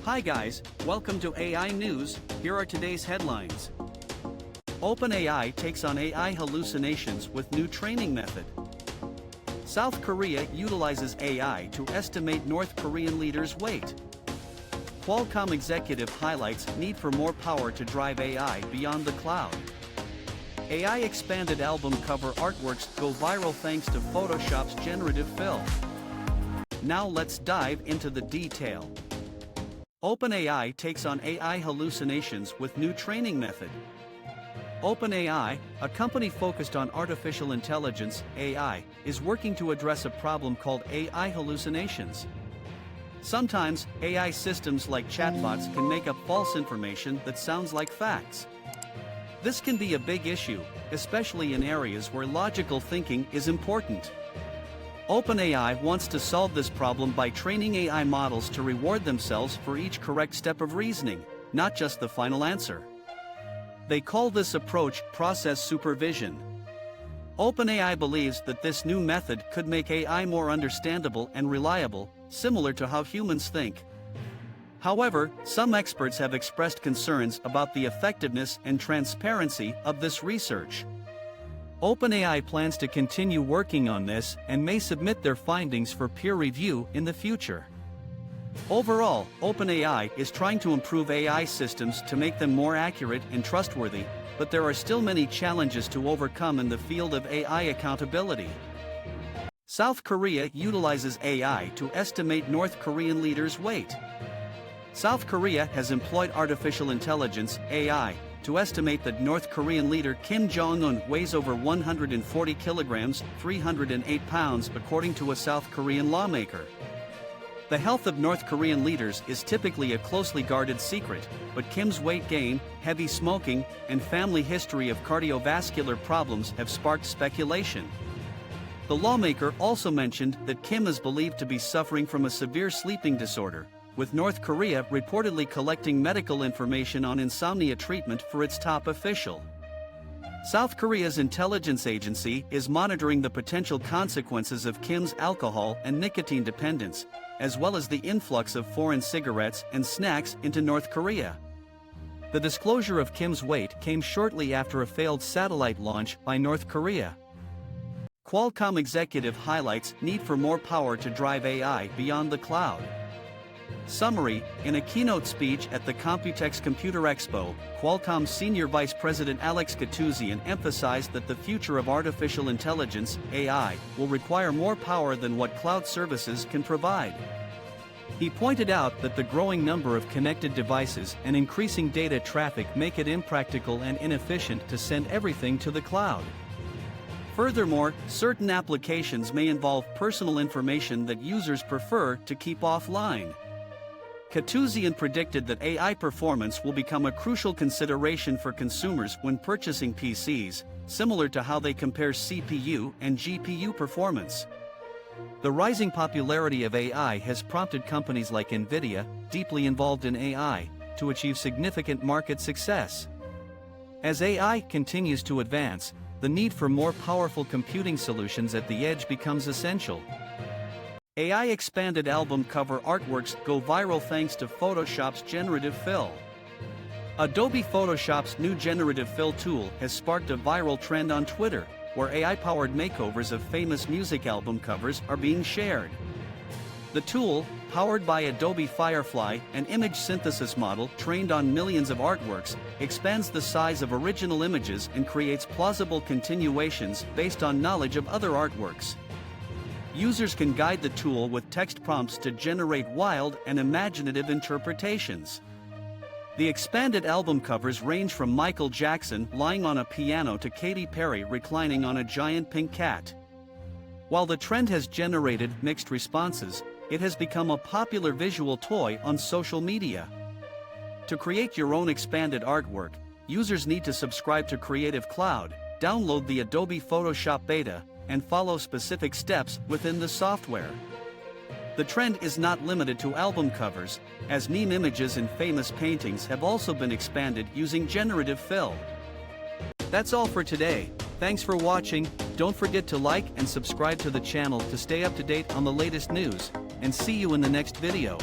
Hi guys, welcome to AI News. Here are today's headlines. OpenAI takes on AI hallucinations with new training method. South Korea utilizes AI to estimate North Korean leader's weight. Qualcomm executive highlights need for more power to drive AI beyond the cloud. AI expanded album cover artworks go viral thanks to Photoshop's generative fill. Now let's dive into the detail. OpenAI takes on AI hallucinations with new training method. OpenAI, a company focused on artificial intelligence (AI), is working to address a problem called AI hallucinations. Sometimes, AI systems like chatbots can make up false information that sounds like facts. This can be a big issue, especially in areas where logical thinking is important. OpenAI wants to solve this problem by training AI models to reward themselves for each correct step of reasoning, not just the final answer. They call this approach process supervision. OpenAI believes that this new method could make AI more understandable and reliable, similar to how humans think. However, some experts have expressed concerns about the effectiveness and transparency of this research. OpenAI plans to continue working on this and may submit their findings for peer review in the future. Overall, OpenAI is trying to improve AI systems to make them more accurate and trustworthy, but there are still many challenges to overcome in the field of AI accountability. South Korea utilizes AI to estimate North Korean leader's weight. South Korea has employed artificial intelligence (AI) to estimate that North Korean leader Kim Jong-un weighs over 140 kilograms, 308 pounds, according to a South Korean lawmaker. The health of North Korean leaders is typically a closely guarded secret, but Kim's weight gain, heavy smoking, and family history of cardiovascular problems have sparked speculation. The lawmaker also mentioned that Kim is believed to be suffering from a severe sleeping disorder, with North Korea reportedly collecting medical information on insomnia treatment for its top official. South Korea's intelligence agency is monitoring the potential consequences of Kim's alcohol and nicotine dependence, as well as the influx of foreign cigarettes and snacks into North Korea. The disclosure of Kim's weight came shortly after a failed satellite launch by North Korea. Qualcomm executive highlights need for more power to drive AI beyond the cloud. Summary: in a keynote speech at the Computex Computer Expo, Qualcomm Senior Vice President Alex Khatouzian emphasized that the future of artificial intelligence (AI) will require more power than what cloud services can provide. He pointed out that the growing number of connected devices and increasing data traffic make it impractical and inefficient to send everything to the cloud. Furthermore, certain applications may involve personal information that users prefer to keep offline. Khatouzian predicted that AI performance will become a crucial consideration for consumers when purchasing PCs, similar to how they compare CPU and GPU performance. The rising popularity of AI has prompted companies like NVIDIA, deeply involved in AI, to achieve significant market success. As AI continues to advance, the need for more powerful computing solutions at the edge becomes essential. AI expanded album cover artworks go viral thanks to Photoshop's generative fill. Adobe Photoshop's new generative fill tool has sparked a viral trend on Twitter, where AI-powered makeovers of famous music album covers are being shared. The tool, powered by Adobe Firefly, an image synthesis model trained on millions of artworks, expands the size of original images and creates plausible continuations based on knowledge of other artworks. Users can guide the tool with text prompts to generate wild and imaginative interpretations. The expanded album covers range from Michael Jackson lying on a piano to Katy Perry reclining on a giant pink cat. While the trend has generated mixed responses, it has become a popular visual toy on social media. To create your own expanded artwork, users need to subscribe to Creative Cloud, download the Adobe Photoshop Beta, and follow specific steps within the software. The trend is not limited to album covers, as meme images and famous paintings have also been expanded using generative fill. That's all for today. Thanks for watching. Don't forget to like and subscribe to the channel to stay up to date on the latest news, and see you in the next video.